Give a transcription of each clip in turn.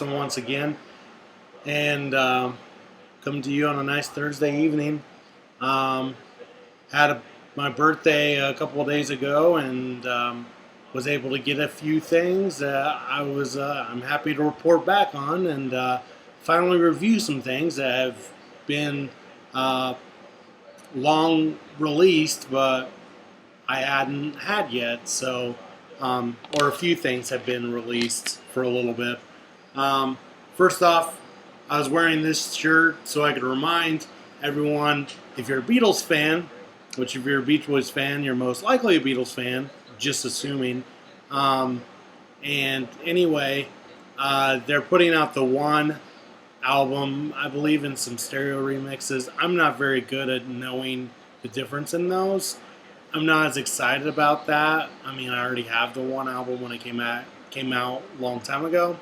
Once again, and coming to you on a nice Thursday evening. Um, had my birthday a couple of days ago, and was able to get a few things that I'm happy to report back on, and finally review some things that have been uh, long released, but I hadn't had yet. Or a few things have been released for a little bit. Um, First off, I was wearing this shirt so I could remind everyone, if you're a Beatles fan, which if you're a Beach Boys fan, you're most likely a Beatles fan, just assuming. Um, and anyway, they're putting out the One album, I believe, in some stereo remixes. I'm not very good at knowing the difference in those. I'm not as excited about that. I mean, I already have the One album when it came out a long time ago.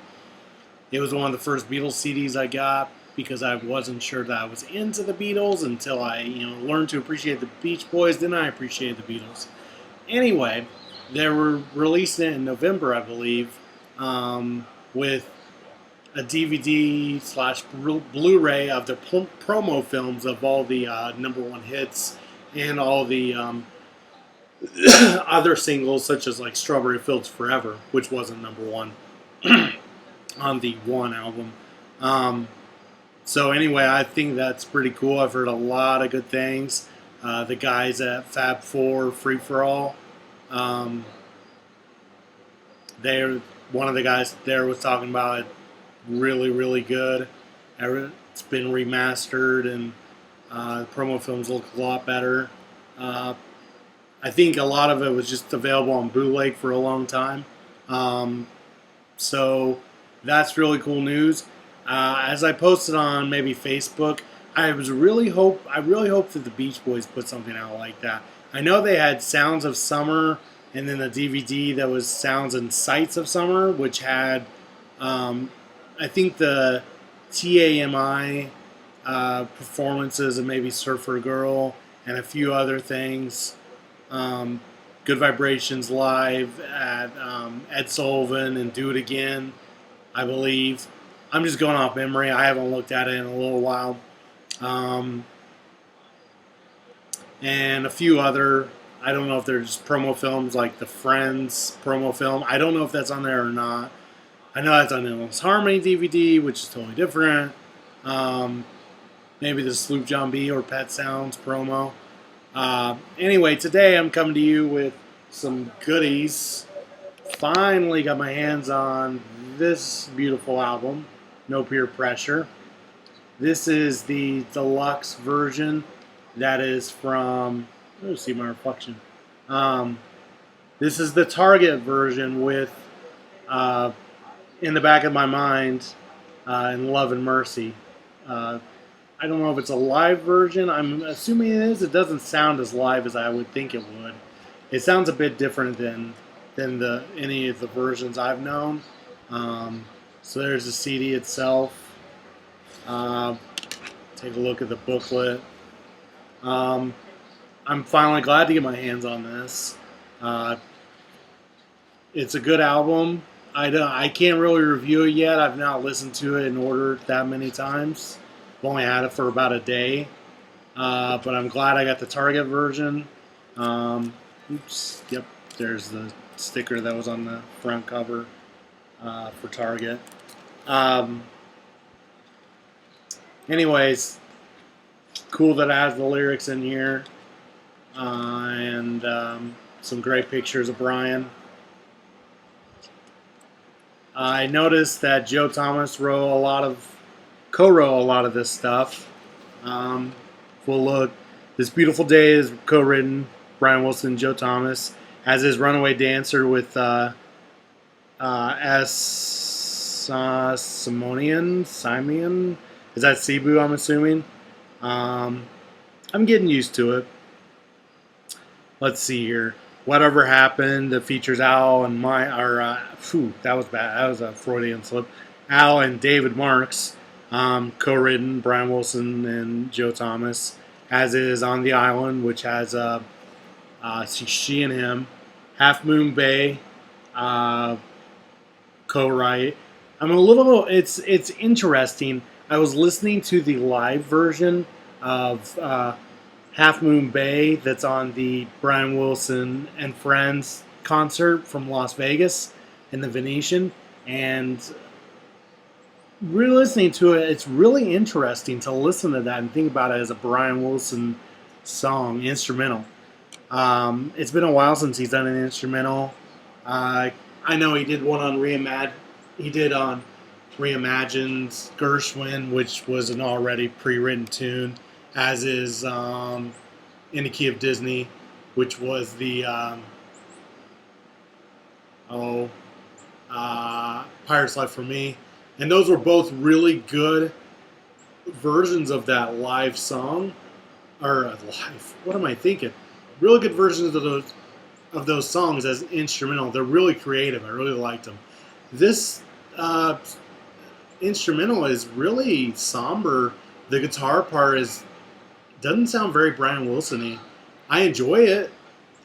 It was one of the first Beatles CDs I got because I wasn't sure that I was into the Beatles until I, learned to appreciate the Beach Boys. Then I appreciated the Beatles. Anyway, they were releasing it in November, I believe, with a DVD slash Blu-ray of the promo films of all the number one hits and all the other singles such as like Strawberry Fields Forever, which wasn't number one on the One album. So anyway, I think that's pretty cool. I've heard a lot of good things. The guys at Fab Four Free for All, they're one of the guys there was talking about it. Really, really good. It's been remastered and the promo films look a lot better. I think a lot of it was just available on bootleg for a long time. So that's really cool news. As I posted on maybe Facebook, I really hope that the Beach Boys put something out like that. I know they had Sounds of Summer, and then the DVD that was Sounds and Sights of Summer, which had I think the TAMI performances of maybe Surfer Girl and a few other things. Good Vibrations live at Ed Sullivan and Do It Again, I believe. I'm just going off memory. I haven't looked at it in a little while. And a few other, I don't know if there's promo films like the Friends promo film. I don't know if that's on there or not. I know that's on Endless Harmony DVD, which is totally different. Maybe the Sloop John B or Pet Sounds promo. Anyway, today I'm coming to you with some goodies. Finally got my hands on this beautiful album, No Peer Pressure. This is the deluxe version that is from, let's see my reflection. This is the Target version with, in the back of my mind, in Love and Mercy. I don't know if it's a live version. I'm assuming it is. It doesn't sound as live as I would think it would. It sounds a bit different than any of the versions I've known. So there's the CD itself. Take a look at the booklet. I'm finally glad to get my hands on this. It's a good album. I can't really review it yet. I've not listened to it in order that many times. I've only had it for about a day. But I'm glad I got the Target version. Yep, there's the sticker that was on the front cover for Target. Anyways, cool that it has the lyrics in here. And some great pictures of Brian. I noticed that Joe Thomas co-wrote a lot of this stuff. We'll look. This Beautiful Day is co-written Brian Wilson, Joe Thomas, as is Runaway Dancer with Simeon. Is that Cebu, I'm assuming? I'm getting used to it. Let's see here. Whatever Happened that features Al and that was bad. That was a Freudian slip. Al and David Marks, co-written Brian Wilson and Joe Thomas, as is On the Island, which has she and him. Half Moon Bay, co-write. I'm a little. It's interesting. I was listening to the live version of Half Moon Bay that's on the Brian Wilson and Friends concert from Las Vegas in the Venetian, and re-listening to it, it's really interesting to listen to that and think about it as a Brian Wilson song, instrumental. It's been a while since he's done an instrumental. Uh, I know he did one on Reimagine. He did on Reimagine's Gershwin, which was an already pre-written tune, as is In the Key of Disney, which was the Pirate's Life for Me, and those were both really good versions of that live song, or live. What am I thinking? Really good versions of those songs as instrumental. They're really creative. I really liked them. This instrumental is really somber. The guitar part doesn't sound very Brian Wilson-y. I enjoy it.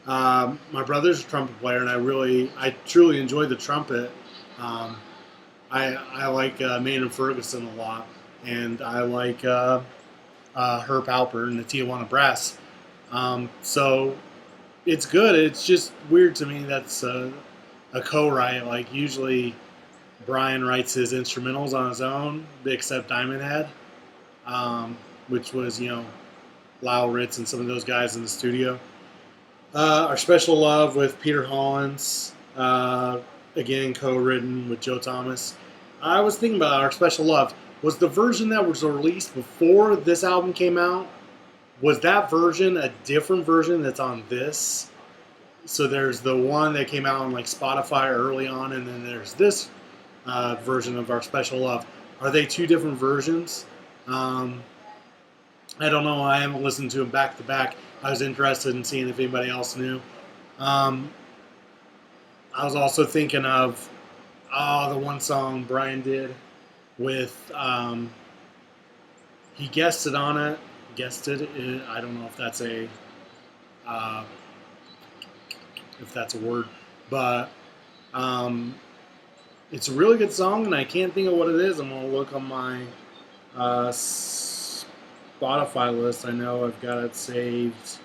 My brother's a trumpet player, and I truly enjoy the trumpet. I like Maynard Ferguson a lot, and I like Herb Alpert and the Tijuana Brass. So it's good. It's just weird to me that's a co-write. Like usually Brian writes his instrumentals on his own, except Diamond Head, which was Lyle Ritz and some of those guys in the studio. Our Special Love with Peter Hollins, again co-written with Joe Thomas. I was thinking about Our Special Love. Was the version that was released before this album came out? Was that version a different version that's on this? So there's the one that came out on like Spotify early on, and then there's this version of Our Special Love. Are they two different versions? I don't know. I haven't listened to them back to back. I was interested in seeing if anybody else knew. I was also thinking of the one song Brian did with he guested on it. Guested. I don't know if that's a word, but it's a really good song, and I can't think of what it is. I'm gonna look on my Spotify list. I know I've got it saved.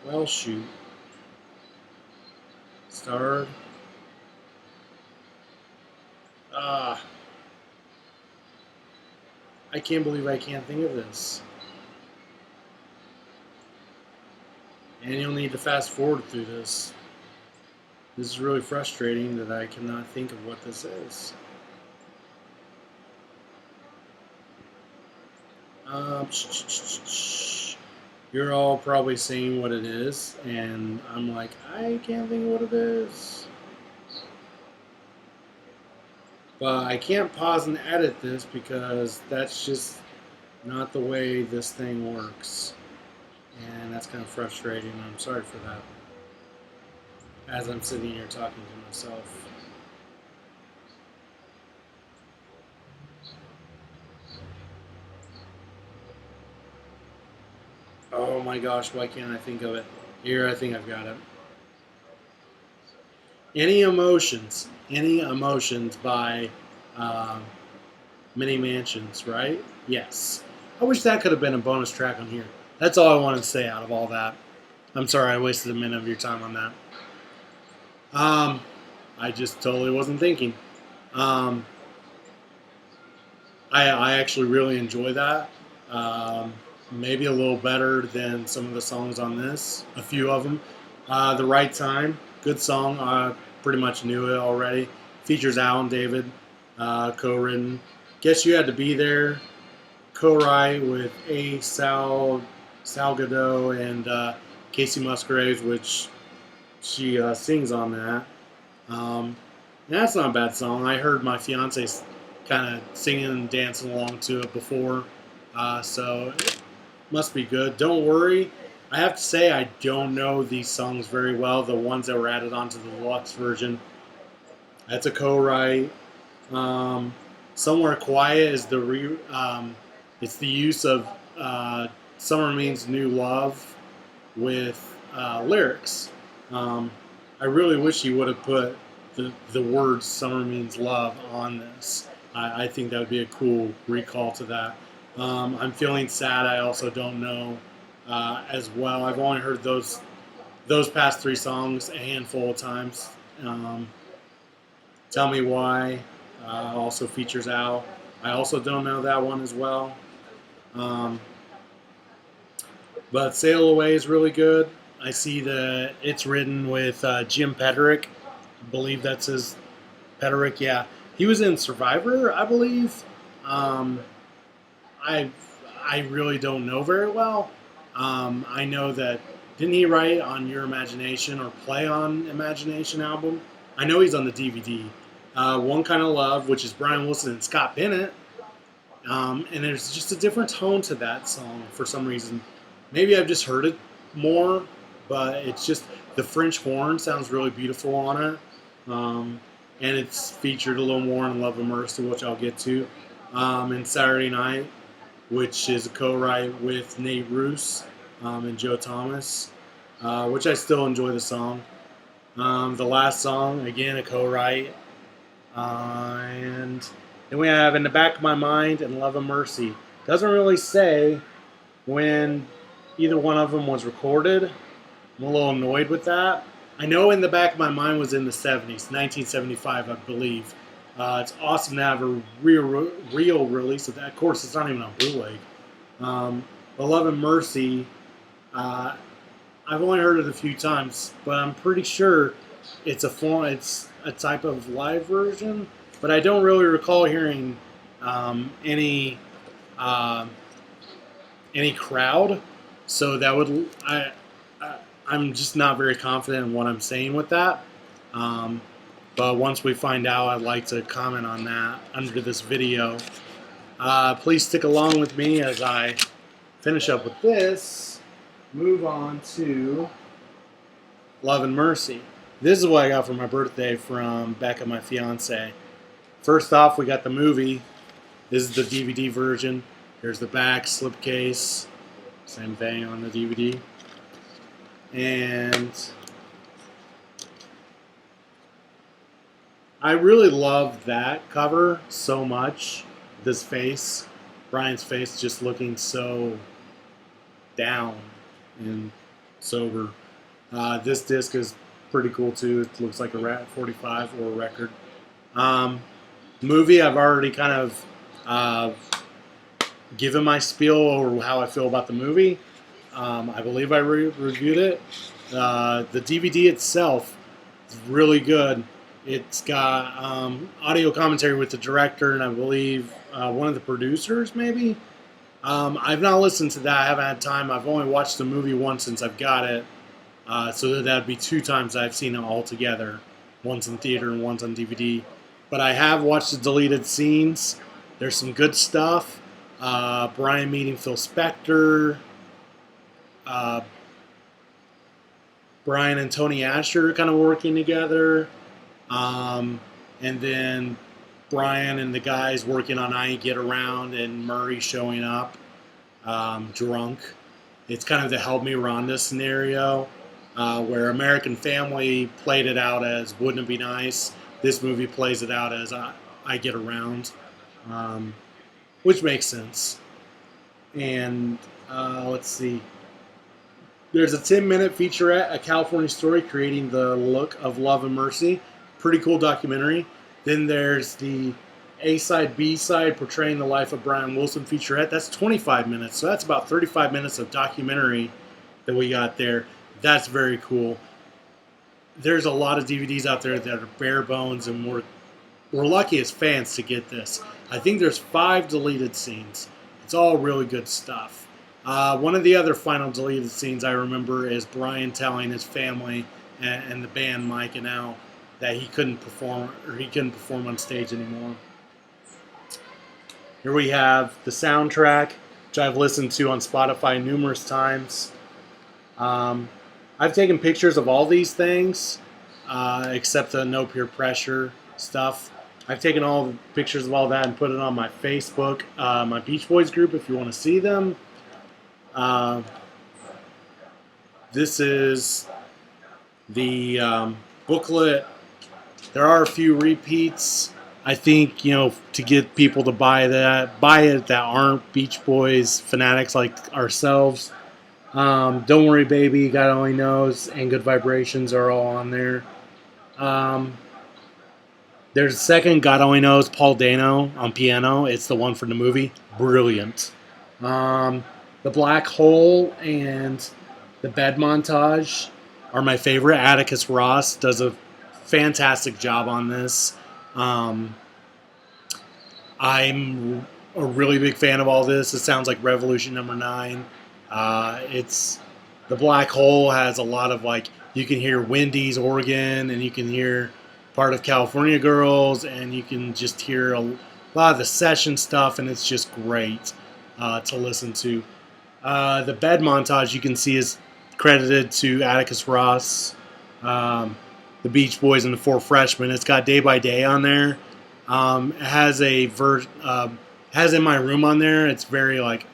Well, shoot. Starred. I can't believe I can't think of this. And you'll need to fast forward through this. This is really frustrating that I cannot think of what this is. You're all probably seeing what it is, and I'm like, I can't think of what it is. But I can't pause and edit this because that's just not the way this thing works. And that's kind of frustrating. I'm sorry for that. As I'm sitting here talking to myself. Oh my gosh, why can't I think of it? Here, I think I've got it. Any Emotions by Mini Mansions, right? Yes. I wish that could have been a bonus track on here. That's all I wanted to say out of all that. I'm sorry I wasted a minute of your time on that. I just totally wasn't thinking. I actually really enjoy that. Maybe a little better than some of the songs on this. A few of them. The Right Time, good song. I pretty much knew it already. Features Alan David, co-written. Guess You Had to Be There, co-write with A. Salgado and Casey Musgraves, which she sings on that. That's not a bad song. I heard my fiance kind of singing and dancing along to it before, so it must be good. Don't Worry. I have to say I don't know these songs very well. The ones that were added onto the deluxe version. That's a co-write. Somewhere Quiet is it's the use of Summer Means New Love with lyrics. I I really wish he would have put the words "Summer Means Love" on this. I think that would be a cool recall to that. I'm feeling sad. I also don't know as well. I've only heard those past three songs a handful of times. Um, Tell Me Why also features Al. I also don't know that one as well. Um, but Sail Away is really good. I see that it's written with Jim Peterick. I believe that's his Peterick. Yeah, he was in Survivor, I believe. Um, I I really don't know very well. I know that didn't he write on Your Imagination or play on Imagination album? I know he's on the DVD. One Kind of Love, which is Brian Wilson and Scott Bennett. And there's just a different tone to that song for some reason. Maybe I've just heard it more, but it's just the French horn sounds really beautiful on it. And it's featured a little more in Love and Mercy, which I'll get to. And Saturday Night, which is a co-write with Nate Roos and Joe Thomas, which I still enjoy the song. The last song, again, a co-write. And then we have In the Back of My Mind and Love and Mercy. Doesn't really say when either one of them was recorded. I'm a little annoyed with that. I know In the Back of My Mind was in the 70s, 1975, I believe. It's awesome to have a real release of that. Of course, it's not even on bootleg. But Love and Mercy, I've only heard it a few times, but I'm pretty sure it's a type of live version. But I don't really recall hearing any crowd, so that would I'm just not very confident in what I'm saying with that. But once we find out, I'd like to comment on that under this video. Please stick along with me as I finish up with this. Move on to Love and Mercy. This is what I got for my birthday from Becca, my fiance. First off, we got the movie. This is the DVD version. Here's the back, slipcase. Same thing on the DVD. And I really love that cover so much. This face, Brian's face, just looking so down and sober. This disc is pretty cool too. It looks like a 45 or a record. Movie, I've already kind of given my spiel over how I feel about the movie. I believe I reviewed it. The DVD itself is really good. It's got audio commentary with the director and I believe one of the producers, maybe. I've not listened to that. I haven't had time. I've only watched the movie once since I've got it. So that'd be 2 times I've seen it all together. Once in theater and once on DVD. But I have watched the deleted scenes. There's some good stuff. Brian meeting Phil Spector. Brian and Tony Asher kind of working together. And then Brian and the guys working on I Ain't Get Around and Murray showing up drunk. It's kind of the Help Me Rhonda scenario where American Family played it out as Wouldn't It Be Nice? This movie plays it out as I Get Around, which makes sense. And let's see. There's a 10-minute featurette, A California Story, creating the look of Love and Mercy. Pretty cool documentary. Then there's the A-side, B-side, portraying the life of Brian Wilson featurette. That's 25 minutes, so that's about 35 minutes of documentary that we got there. That's very cool. There's a lot of DVDs out there that are bare bones, and we're lucky as fans to get this. I think there's 5 deleted scenes. It's all really good stuff. One of the other final deleted scenes I remember is Brian telling his family and the band Mike and Al that he couldn't perform on stage anymore. Here we have the soundtrack, which I've listened to on Spotify numerous times. I've taken pictures of all these things, except the No Peer Pressure stuff. I've taken all the pictures of all that and put it on my Facebook, my Beach Boys group if you want to see them. This is the booklet. There are a few repeats. I think, to get people to buy it that aren't Beach Boys fanatics like ourselves. Don't Worry Baby, God Only Knows, and Good Vibrations are all on there. Um, there's a second, God Only Knows, Paul Dano on piano. It's the one from the movie. Brilliant. Um, the Black Hole and the Bed Montage are my favorite. Atticus Ross does a fantastic job on this. Um, I'm a really big fan of all this. It sounds like Revolution Number 9. It's the Black Hole has a lot of like you can hear Wendy's organ and you can hear part of California Girls and you can just hear a lot of the session stuff and it's just great to listen to. The Bed Montage you can see is credited to Atticus Ross, um, the Beach Boys, and the Four Freshmen. It's got Day by Day on there. It has has In My Room on there. It's very like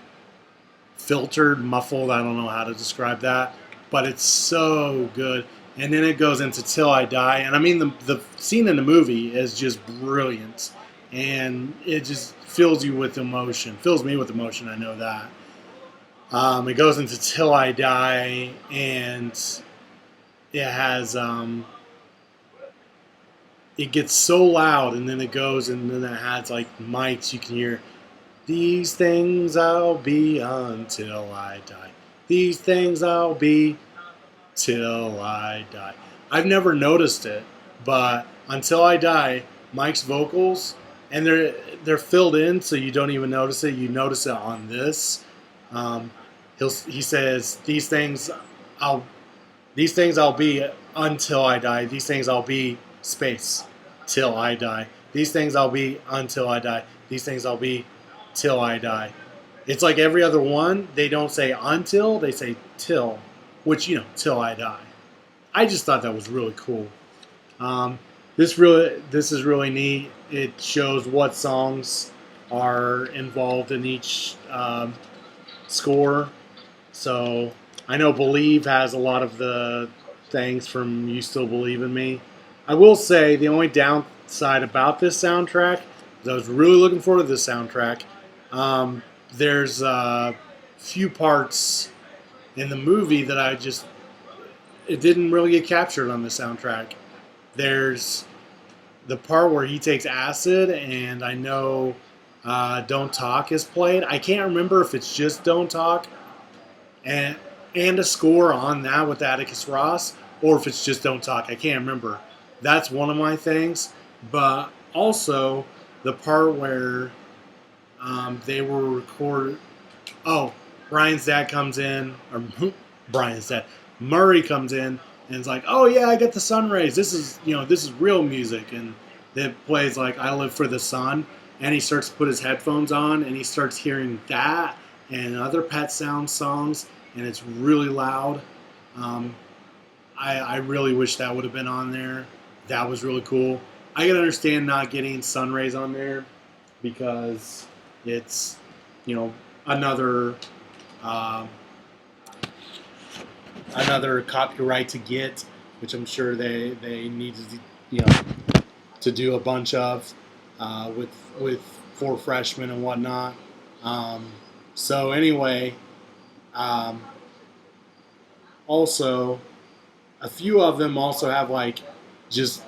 filtered, muffled. I don't know how to describe that, but it's so good. And then it goes into Till I Die, and I mean the scene in the movie is just brilliant, and it just fills you with emotion. Fills me with emotion. I know that. It goes into Till I Die, and it has it gets so loud, and then it goes, and then it has like mics. You can hear these things I'll be until I die. These things I'll be till I die. I've never noticed it, but Until I Die, Mike's vocals, and they're filled in, so you don't even notice it. You notice it on this. Um, he says I'll these things I'll be until I die. These things I'll be space till I die. These things I'll be until I die. These things I'll be till I die. It's like every other one. They don't say until, they say till, which, till I die. I just thought that was really cool. This is really neat. It shows what songs are involved in each score. So I know Believe has a lot of the things from You Still Believe in Me. I will say the only downside about this soundtrack is I was really looking forward to this soundtrack. There's a few parts in the movie that it didn't really get captured on the soundtrack. There's the part where he takes acid, and I know Don't Talk is played. I can't remember if it's just Don't Talk and a score on that with Atticus Ross, or if it's just Don't Talk. I can't remember. That's one of my things. But also the part where they were recorded. Oh, Brian's dad comes in, or Brian's dad, Murray comes in, and it's like, oh yeah, I got the sun rays. This is real music, and it plays like I Live for the Sun, and he starts to put his headphones on, and he starts hearing that and other Pet Sounds songs, and it's really loud. I really wish that would have been on there. That was really cool. I can understand not getting sun rays on there because it's, another another copyright to get, which I'm sure they needed to do a bunch of with Four Freshmen and whatnot. So anyway, also a few of them also have like just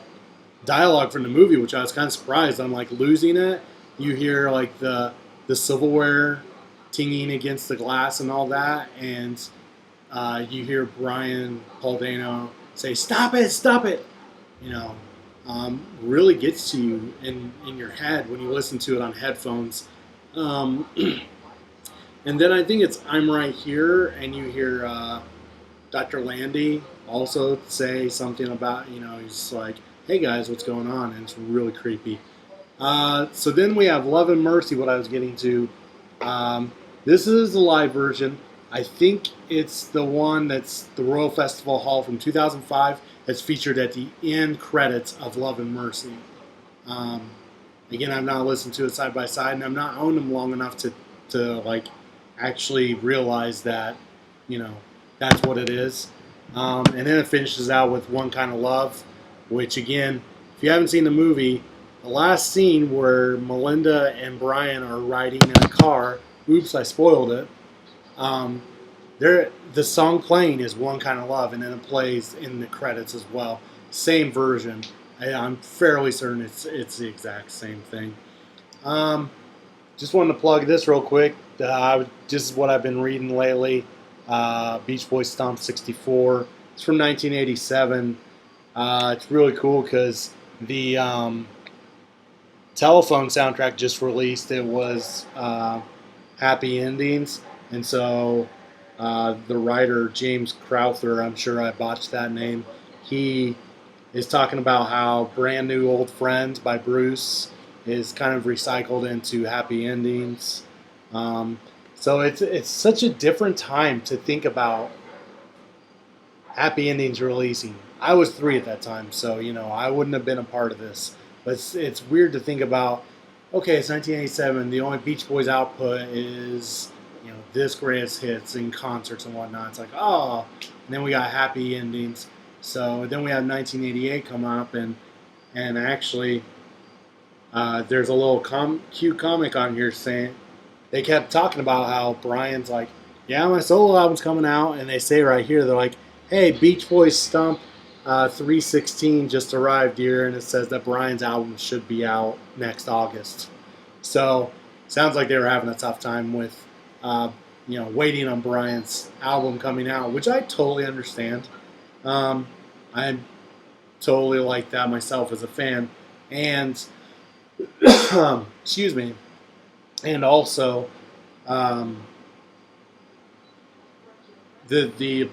dialogue from the movie, which I was kind of surprised. I'm like losing it. You hear like the silverware tinging against the glass and all that, and you hear Brian Paul Dano say, "Stop it, stop it!" Really gets to you in your head when you listen to it on headphones. And then I think it's "I'm Right Here," and you hear Dr. Landy also say something about, he's like, "Hey guys, what's going on?" And it's really creepy. So then we have Love and Mercy, what I was getting to. This is the live version. I think it's the one that's the Royal Festival Hall from 2005 that's featured at the end credits of Love and Mercy. Again, I've not listened to it side by side, and I've not owned them long enough to like actually realize that, that's what it is. And then it finishes out with One Kind of Love. which again, if you haven't seen the movie, the last scene where Melinda and Brian are riding in a car. Oops, I spoiled it. Um, the song playing is "One Kind of Love," and then it plays in the credits as well. Same version. I'm fairly certain it's the exact same thing. Um, just wanted to plug this real quick. This is what I've been reading lately. Beach Boys Stomp 64. It's from 1987. It's really cool because the telephone soundtrack just released. It was Happy Endings, and so the writer James Crowther, I'm sure I botched that name, he is talking about how Brand New Old Friends by Bruce is kind of recycled into Happy Endings. So it's such a different time to think about Happy Endings releasing. I was 3 at that time, so I wouldn't have been a part of this. But it's weird to think about. Okay, it's 1987. The only Beach Boys output is this greatest hits and concerts and whatnot. It's like, oh, and then we got Happy Endings. So then we have 1988 come up, and actually there's a little cute comic on here saying they kept talking about how Brian's like, yeah, my solo album's coming out, and they say right here, they're like, hey, Beach Boys Stump 316 just arrived here, and it says that Brian's album should be out next August. So sounds like they were having a tough time with waiting on Brian's album coming out, which I totally understand. I totally like that myself as a fan, and excuse me, and also the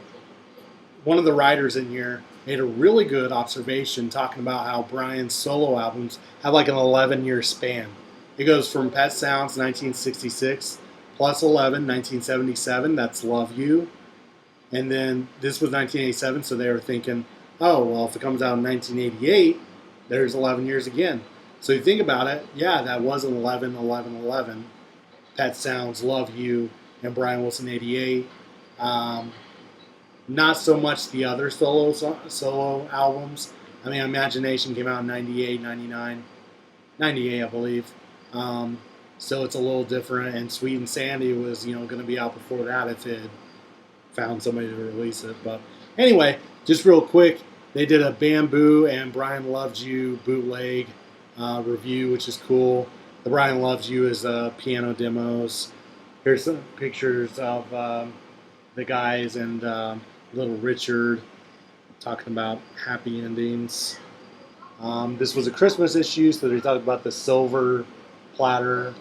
one of the writers in here made a really good observation talking about how Brian's solo albums have like an 11-year span. It goes from Pet Sounds 1966 plus 11 1977. That's Love You, and then this was 1987, so they were thinking, oh well, if it comes out in 1988, there's 11 years again. So you think about it, yeah, that was an 11, 11, 11. Pet Sounds, Love You, and Brian Wilson 88. Not so much the other solo albums. I mean, Imagination came out in 98, 99, 98, I believe. So it's a little different. And Sweet and Sandy was, going to be out before that if it had found somebody to release it. But anyway, just real quick, they did a Bamboo and Brian Loves You bootleg review, which is cool. The Brian Loves You is piano demos. Here's some pictures of the guys and Little Richard talking about Happy Endings. This was a Christmas issue, so they talked about the Silver Platter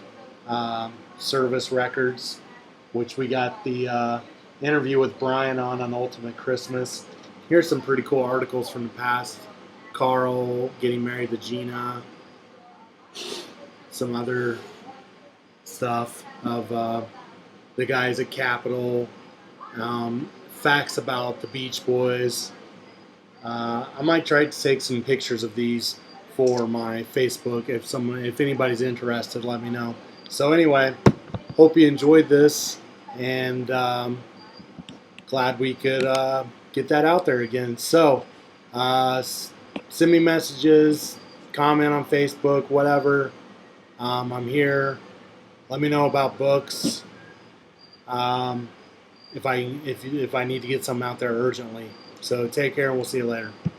Service Records, which we got the interview with Brian on Ultimate Christmas. Here's some pretty cool articles from the past. Carl getting married to Gina. Some other stuff of the guys at Capitol. Facts about the Beach Boys. I might try to take some pictures of these for my Facebook. If anybody's interested, let me know. So anyway, hope you enjoyed this, and glad we could get that out there again. So send me messages, comment on Facebook, whatever. I'm here. Let me know about books. If I need to get something out there urgently. So take care, and we'll see you later.